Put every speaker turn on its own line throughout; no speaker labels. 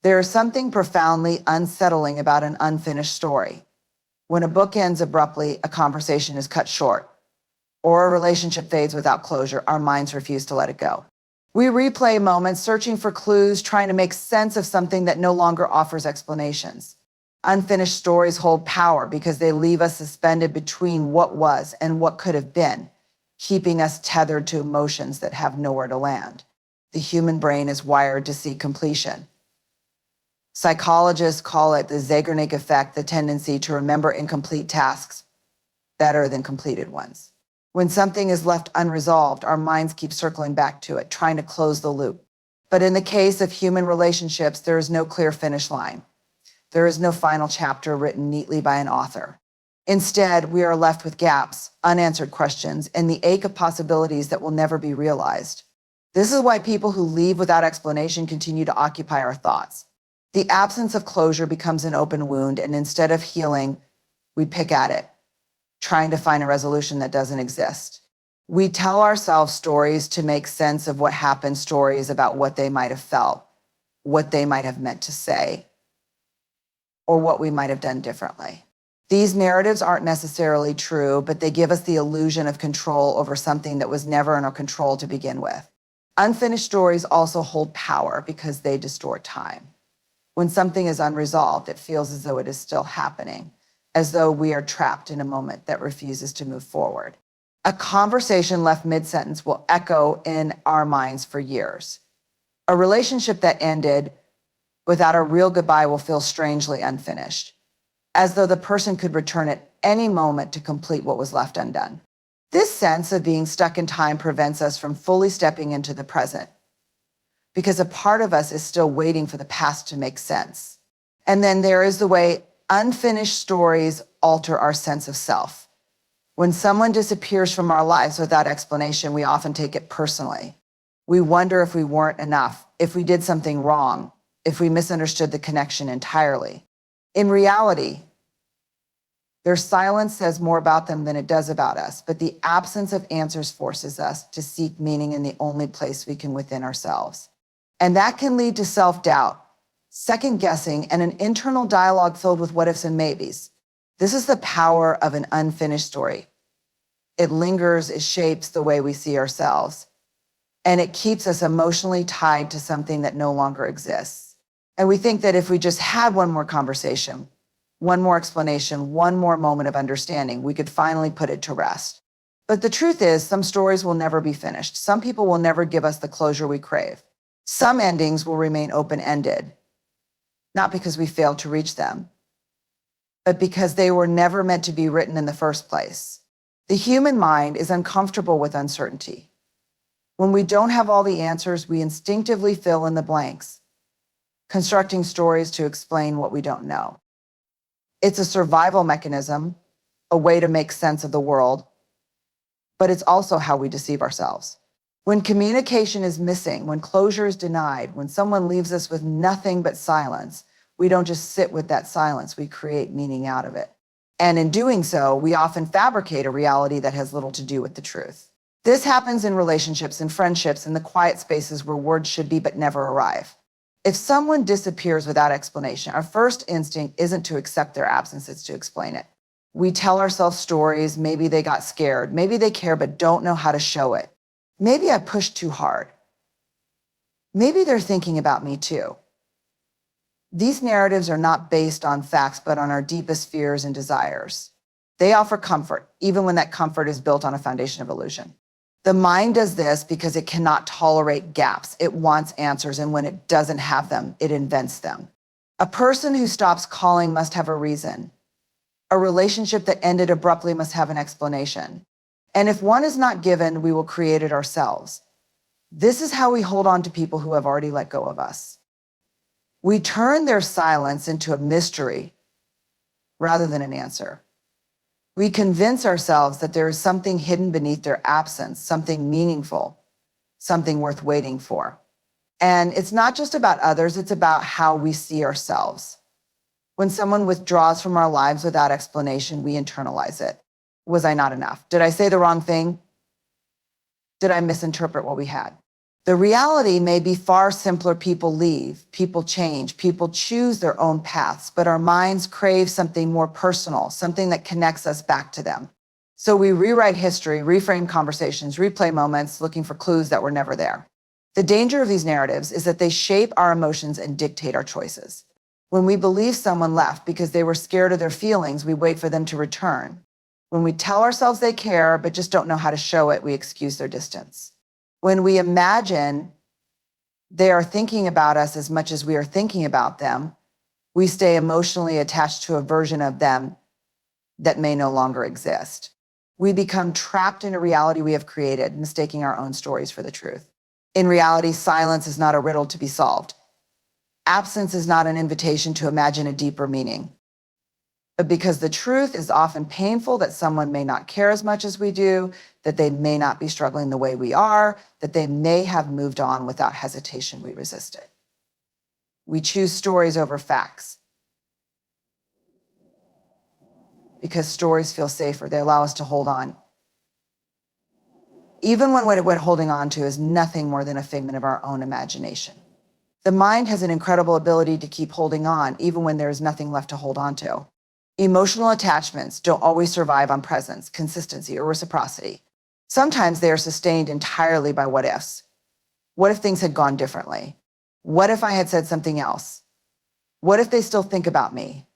There is something profoundly unsettling about an unfinished story. When a book ends abruptly, a conversation is cut short, or a relationship fades without closure, our minds refuse to let it go. We replay moments, searching for clues, trying to make sense of something that no longer offers explanations. Unfinished stories hold power because they leave us suspended between what was and what could have been, keeping us tethered to emotions that have nowhere to land. The human brain is wired to seek completion. Psychologists call it the Zeigarnik effect, the tendency to remember incomplete tasks better than completed ones. When something is left unresolved, our minds keep circling back to it, trying to close the loop. But in the case of human relationships, there is no clear finish line. There is no final chapter written neatly by an author. Instead, we are left with gaps, unanswered questions, and the ache of possibilities that will never be realized. This is why people who leave without explanation continue to occupy our thoughts. The absence of closure becomes an open wound, and instead of healing, we pick at it, trying to find a resolution that doesn't exist. We tell ourselves stories to make sense of what happened, stories about what they might have felt, what they might have meant to say, or what we might have done differently. These narratives aren't necessarily true, but they give us the illusion of control over something that was never in our control to begin with. Unfinished stories also hold power because they distort time. When something is unresolved, it feels as though it is still happening, as though we are trapped in a moment that refuses to move forward. A conversation left mid-sentence will echo in our minds for years. A relationship that ended without a real goodbye will feel strangely unfinished, as though the person could return at any moment to complete what was left undone. This sense of being stuck in time prevents us from fully stepping into the present, because a part of us is still waiting for the past to make sense. And then there is the way unfinished stories alter our sense of self. When someone disappears from our lives without explanation, we often take it personally. We wonder if we weren't enough, if we did something wrong, if we misunderstood the connection entirely. In reality, their silence says more about them than it does about us, but the absence of answers forces us to seek meaning in the only place we can within ourselves. And that can lead to self-doubt, second-guessing, and an internal dialogue filled with what-ifs and maybes. This is the power of an unfinished story. It lingers, it shapes the way we see ourselves, and it keeps us emotionally tied to something that no longer exists. And we think that if we just had one more conversation, one more explanation, one more moment of understanding, we could finally put it to rest. But the truth is, some stories will never be finished. Some people will never give us the closure we crave. Some endings will remain open-ended, not because we failed to reach them, but because they were never meant to be written in the first place. The human mind is uncomfortable with uncertainty. When we don't have all the answers, we instinctively fill in the blanks, constructing stories to explain what we don't know. It's a survival mechanism, a way to make sense of the world, but it's also how we deceive ourselves. When communication is missing, when closure is denied, when someone leaves us with nothing but silence, we don't just sit with that silence, we create meaning out of it. And in doing so, we often fabricate a reality that has little to do with the truth. This happens in relationships and friendships, in the quiet spaces where words should be but never arrive. If someone disappears without explanation, our first instinct isn't to accept their absence, it's to explain it. We tell ourselves stories, maybe they got scared, maybe they care but don't know how to show it. Maybe I pushed too hard. Maybe they're thinking about me too. These narratives are not based on facts, but on our deepest fears and desires. They offer comfort, even when that comfort is built on a foundation of illusion. The mind does this because it cannot tolerate gaps. It wants answers, and when it doesn't have them, it invents them. A person who stops calling must have a reason. A relationship that ended abruptly must have an explanation. And if one is not given, we will create it ourselves. This is how we hold on to people who have already let go of us. We turn their silence into a mystery rather than an answer. We convince ourselves that there is something hidden beneath their absence, something meaningful, something worth waiting for. And it's not just about others, it's about how we see ourselves. When someone withdraws from our lives without explanation, we internalize it. Was I not enough? Did I say the wrong thing? Did I misinterpret what we had? The reality may be far simpler. People leave, people change, people choose their own paths, but our minds crave something more personal, something that connects us back to them. So we rewrite history, reframe conversations, replay moments, looking for clues that were never there. The danger of these narratives is that they shape our emotions and dictate our choices. When we believe someone left because they were scared of their feelings, we wait for them to return. When we tell ourselves they care but just don't know how to show it, we excuse their distance. When we imagine they are thinking about us as much as we are thinking about them, we stay emotionally attached to a version of them that may no longer exist. We become trapped in a reality we have created, mistaking our own stories for the truth. In reality, silence is not a riddle to be solved. Absence is not an invitation to imagine a deeper meaning. But because the truth is often painful, that someone may not care as much as we do, that they may not be struggling the way we are, that they may have moved on without hesitation, we resist it. We choose stories over facts because stories feel safer. They allow us to hold on. Even when what we're holding on to is nothing more than a figment of our own imagination. The mind has an incredible ability to keep holding on, even when there is nothing left to hold on to. Emotional attachments don't always survive on presence, consistency, or reciprocity. Sometimes they are sustained entirely by what ifs. What if things had gone differently? What if I had said something else? What if they still think about me?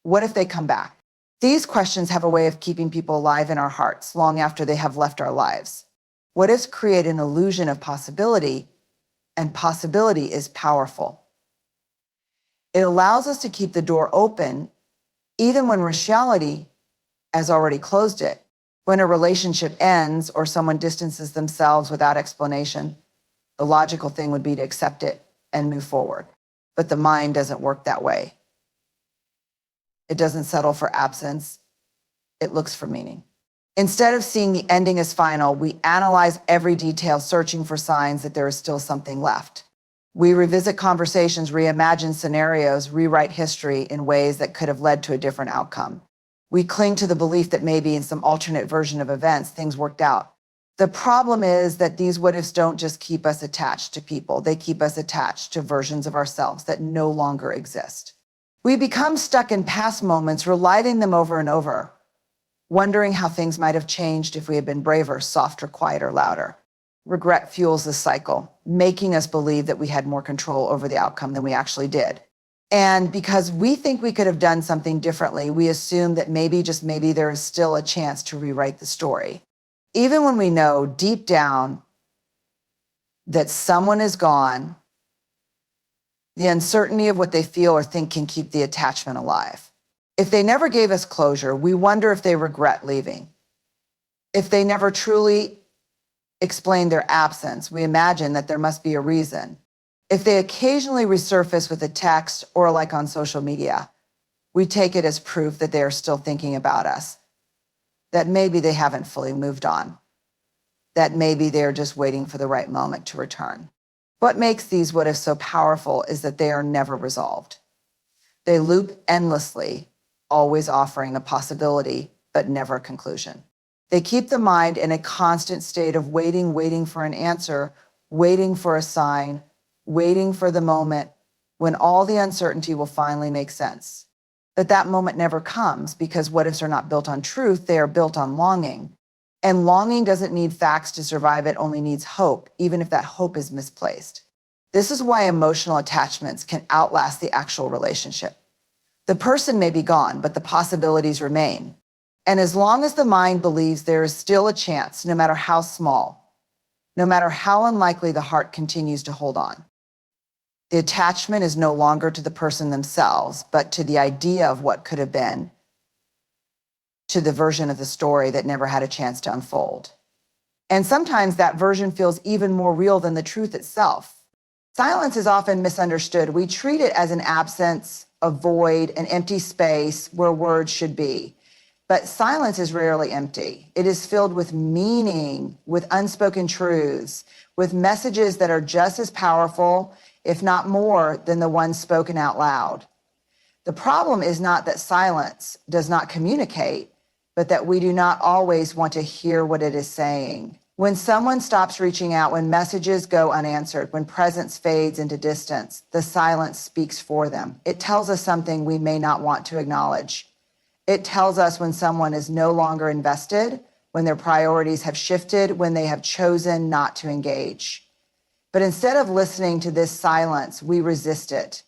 What if they come back? These questions have a way of keeping people alive in our hearts long after they have left our lives. What ifs create an illusion of possibility, and possibility is powerful. It allows us to keep the door open even when reality has already closed it. When a relationship ends or someone distances themselves without explanation, the logical thing would be to accept it and move forward. But the mind doesn't work that way. It doesn't settle for absence. It looks for meaning. Instead of seeing the ending as final, we analyze every detail, searching for signs that there is still something left. We revisit conversations, reimagine scenarios, rewrite history in ways that could have led to a different outcome. We cling to the belief that maybe in some alternate version of events, things worked out. The problem is that these what-ifs don't just keep us attached to people. They keep us attached to versions of ourselves that no longer exist. We become stuck in past moments, reliving them over and over, wondering how things might have changed if we had been braver, softer, quieter, louder. Regret fuels this cycle, making us believe that we had more control over the outcome than we actually did. And because we think we could have done something differently, we assume that maybe, just maybe, there is still a chance to rewrite the story. Even when we know deep down that someone is gone, the uncertainty of what they feel or think can keep the attachment alive. If they never gave us closure, we wonder if they regret leaving. If they never truly explain their absence, we imagine that there must be a reason. If they occasionally resurface with a text or like on social media, we take it as proof that they are still thinking about us, that maybe they haven't fully moved on, that maybe they're just waiting for the right moment to return. What makes these what-ifs so powerful is that they are never resolved. They loop endlessly, always offering a possibility, but never a conclusion. They keep the mind in a constant state of waiting for an answer, waiting for a sign, waiting for the moment when all the uncertainty will finally make sense. But that moment never comes because what-ifs are not built on truth, they are built on longing. And longing doesn't need facts to survive, it only needs hope, even if that hope is misplaced. This is why emotional attachments can outlast the actual relationship. The person may be gone, but the possibilities remain. And as long as the mind believes there is still a chance, no matter how small, no matter how unlikely, the heart continues to hold on. The attachment is no longer to the person themselves, but to the idea of what could have been, to the version of the story that never had a chance to unfold. And sometimes that version feels even more real than the truth itself. Silence is often misunderstood. We treat it as an absence, a void, an empty space where words should be. But silence is rarely empty. It is filled with meaning, with unspoken truths, with messages that are just as powerful, if not more, than the ones spoken out loud. The problem is not that silence does not communicate, but that we do not always want to hear what it is saying. When someone stops reaching out, when messages go unanswered, when presence fades into distance, the silence speaks for them. It tells us something we may not want to acknowledge. It tells us when someone is no longer invested, when their priorities have shifted, when they have chosen not to engage. But instead of listening to this silence, we resist it.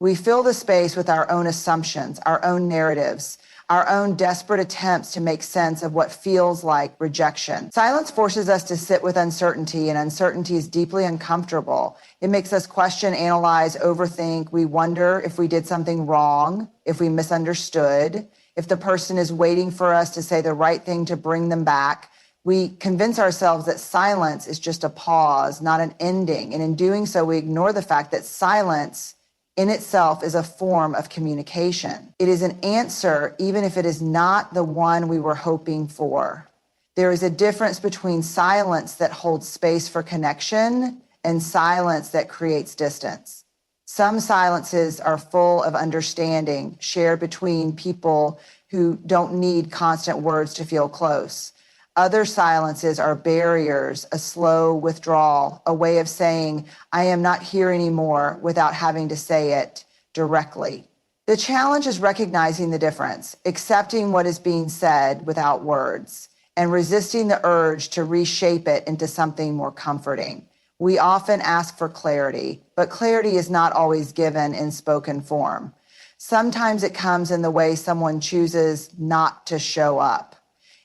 We fill the space with our own assumptions, our own narratives, our own desperate attempts to make sense of what feels like rejection. Silence forces us to sit with uncertainty, and uncertainty is deeply uncomfortable. It makes us question, analyze, overthink. We wonder if we did something wrong, if we misunderstood, if the person is waiting for us to say the right thing to bring them back. We convince ourselves that silence is just a pause, not an ending. And in doing so, we ignore the fact that silence in itself is a form of communication. It is an answer, even if it is not the one we were hoping for. There is a difference between silence that holds space for connection and silence that creates distance. Some silences are full of understanding shared between people who don't need constant words to feel close. Other silences are barriers, a slow withdrawal, a way of saying, I am not here anymore without having to say it directly. The challenge is recognizing the difference, accepting what is being said without words, and resisting the urge to reshape it into something more comforting. We often ask for clarity, but clarity is not always given in spoken form. Sometimes it comes in the way someone chooses not to show up.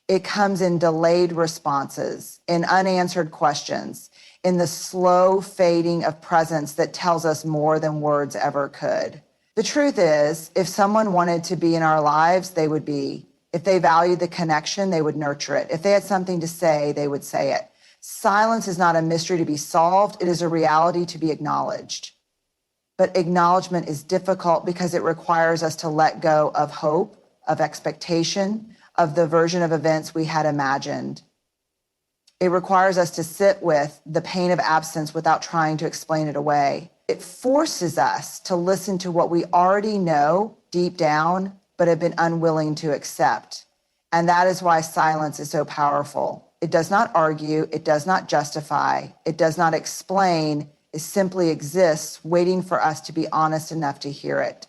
It comes in delayed responses, in unanswered questions, in the slow fading of presence that tells us more than words ever could. The truth is, if someone wanted to be in our lives, they would be. If they valued the connection, they would nurture it. If they had something to say, they would say it. Silence is not a mystery to be solved. It is a reality to be acknowledged. But acknowledgement is difficult because it requires us to let go of hope, of expectation, of the version of events we had imagined. It requires us to sit with the pain of absence without trying to explain it away. It forces us to listen to what we already know deep down, but have been unwilling to accept. And that is why silence is so powerful. It does not argue, it does not justify, it does not explain, it simply exists, waiting for us to be honest enough to hear it.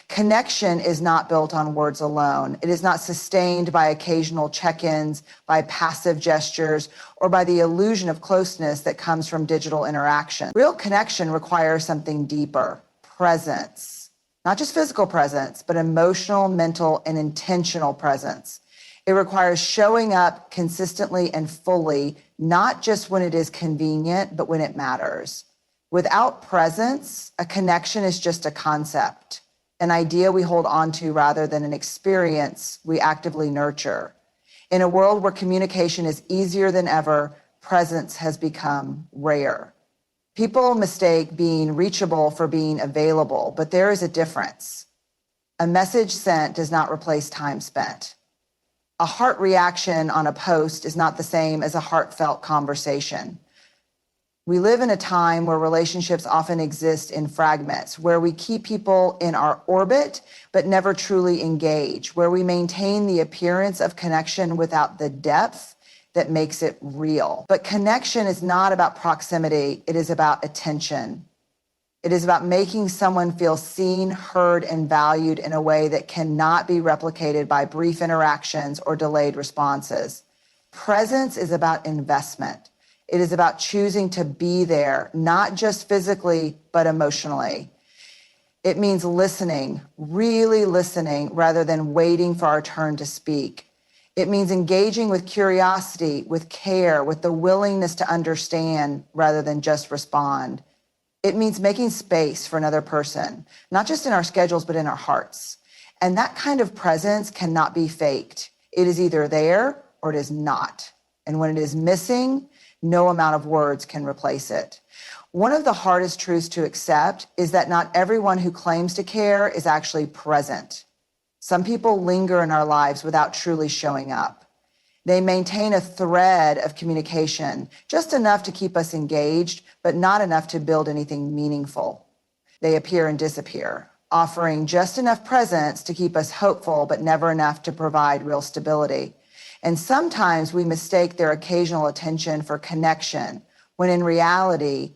Connection is not built on words alone. It is not sustained by occasional check-ins, by passive gestures, or by the illusion of closeness that comes from digital interaction. Real connection requires something deeper, presence. Not just physical presence, but emotional, mental, and intentional presence. It requires showing up consistently and fully, not just when it is convenient, but when it matters. Without presence, a connection is just a concept, an idea we hold on to rather than an experience we actively nurture. In a world where communication is easier than ever, presence has become rare. People mistake being reachable for being available, but there is a difference. A message sent does not replace time spent. A heart reaction on a post is not the same as a heartfelt conversation. We live in a time where relationships often exist in fragments, where we keep people in our orbit, but never truly engage, where we maintain the appearance of connection without the depth that makes it real. But connection is not about proximity. It is about attention. It is about making someone feel seen, heard, and valued in a way that cannot be replicated by brief interactions or delayed responses. Presence is about investment. It is about choosing to be there, not just physically, but emotionally. It means listening, really listening, rather than waiting for our turn to speak. It means engaging with curiosity, with care, with the willingness to understand rather than just respond. It means making space for another person, not just in our schedules, but in our hearts. And that kind of presence cannot be faked. It is either there or it is not. And when it is missing, no amount of words can replace it. One of the hardest truths to accept is that not everyone who claims to care is actually present. Some people linger in our lives without truly showing up. They maintain a thread of communication, just enough to keep us engaged, but not enough to build anything meaningful. They appear and disappear, offering just enough presence to keep us hopeful, but never enough to provide real stability. And sometimes we mistake their occasional attention for connection, when in reality,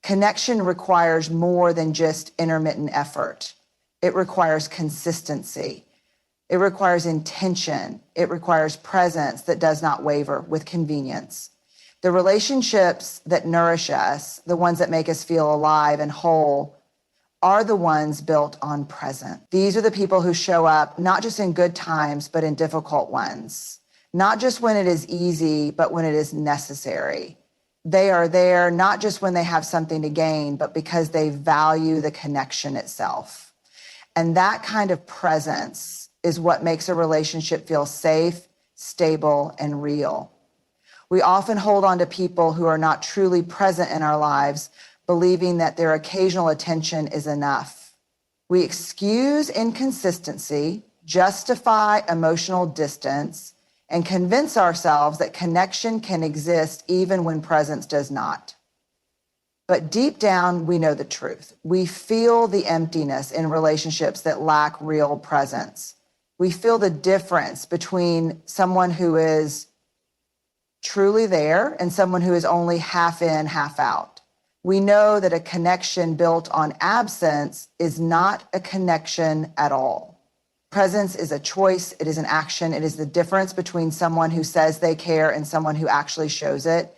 connection requires more than just intermittent effort. It requires consistency. It requires intention. It requires presence that does not waver with convenience. The relationships that nourish us, the ones that make us feel alive and whole, are the ones built on present. These are the people who show up not just in good times, but in difficult ones. Not just when it is easy, but when it is necessary. They are there not just when they have something to gain, but because they value the connection itself. And that kind of presence is what makes a relationship feel safe, stable, and real. We often hold on to people who are not truly present in our lives, believing that their occasional attention is enough. We excuse inconsistency, justify emotional distance, and convince ourselves that connection can exist even when presence does not. But deep down, we know the truth. We feel the emptiness in relationships that lack real presence. We feel the difference between someone who is truly there and someone who is only half in, half out. We know that a connection built on absence is not a connection at all. Presence is a choice. It is an action. It is the difference between someone who says they care and someone who actually shows it.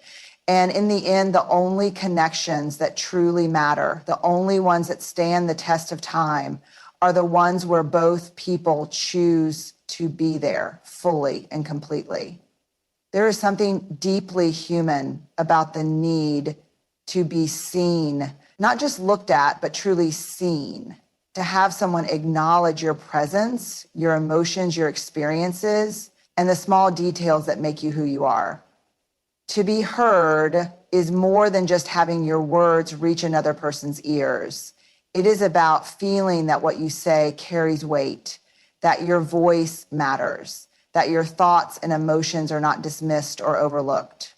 And in the end, the only connections that truly matter, the only ones that stand the test of time, are the ones where both people choose to be there fully and completely. There is something deeply human about the need to be seen, not just looked at, but truly seen. To have someone acknowledge your presence, your emotions, your experiences, and the small details that make you who you are. To be heard is more than just having your words reach another person's ears. It is about feeling that what you say carries weight, that your voice matters, that your thoughts and emotions are not dismissed or overlooked.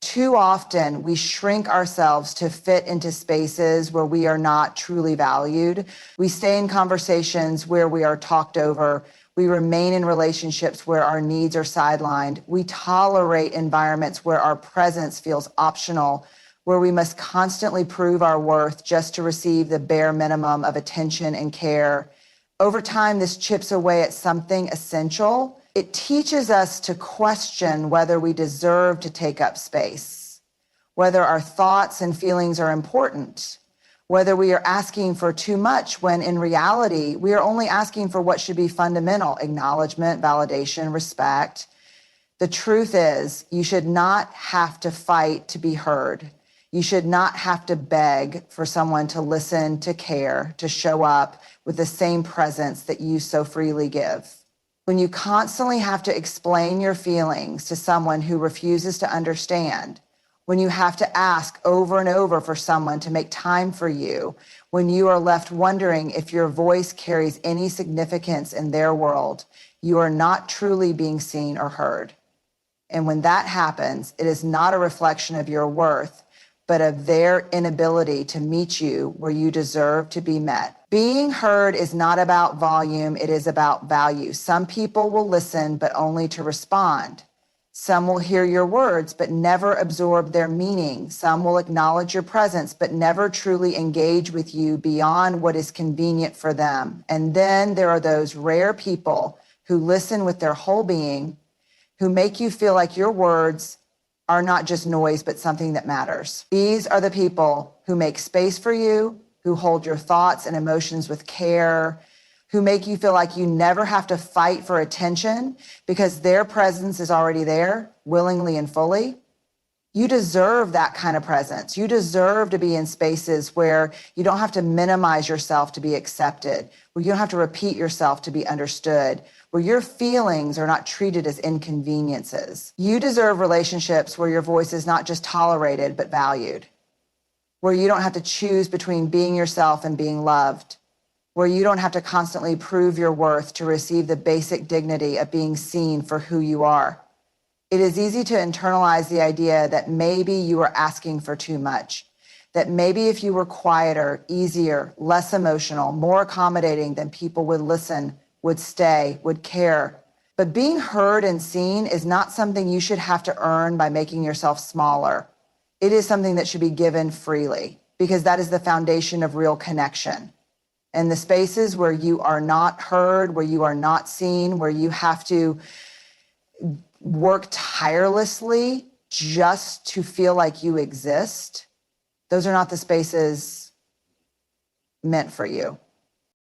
Too often, we shrink ourselves to fit into spaces where we are not truly valued. We stay in conversations where we are talked over. We remain in relationships where our needs are sidelined. We tolerate environments where our presence feels optional, where we must constantly prove our worth just to receive the bare minimum of attention and care. Over time, this chips away at something essential. It teaches us to question whether we deserve to take up space, whether our thoughts and feelings are important, whether we are asking for too much when in reality, we are only asking for what should be fundamental: acknowledgement, validation, respect. The truth is, you should not have to fight to be heard. You should not have to beg for someone to listen, to care, to show up with the same presence that you so freely give. When you constantly have to explain your feelings to someone who refuses to understand, when you have to ask over and over for someone to make time for you, when you are left wondering if your voice carries any significance in their world, you are not truly being seen or heard. And when that happens, it is not a reflection of your worth, but of their inability to meet you where you deserve to be met. Being heard is not about volume, it is about value. Some people will listen, but only to respond. Some will hear your words, but never absorb their meaning. Some will acknowledge your presence, but never truly engage with you beyond what is convenient for them. And then there are those rare people who listen with their whole being, who make you feel like your words are not just noise, but something that matters. These are the people who make space for you, who hold your thoughts and emotions with care, who make you feel like you never have to fight for attention because their presence is already there, willingly and fully. You deserve that kind of presence. You deserve to be in spaces where you don't have to minimize yourself to be accepted, where you don't have to repeat yourself to be understood, where your feelings are not treated as inconveniences. You deserve relationships where your voice is not just tolerated, but valued, where you don't have to choose between being yourself and being loved, where you don't have to constantly prove your worth to receive the basic dignity of being seen for who you are. It is easy to internalize the idea that maybe you are asking for too much, that maybe if you were quieter, easier, less emotional, more accommodating, then people would listen, would stay, would care. But being heard and seen is not something you should have to earn by making yourself smaller. It is something that should be given freely, because that is the foundation of real connection. And the spaces where you are not heard, where you are not seen, where you have to work tirelessly just to feel like you exist, those are not the spaces meant for you.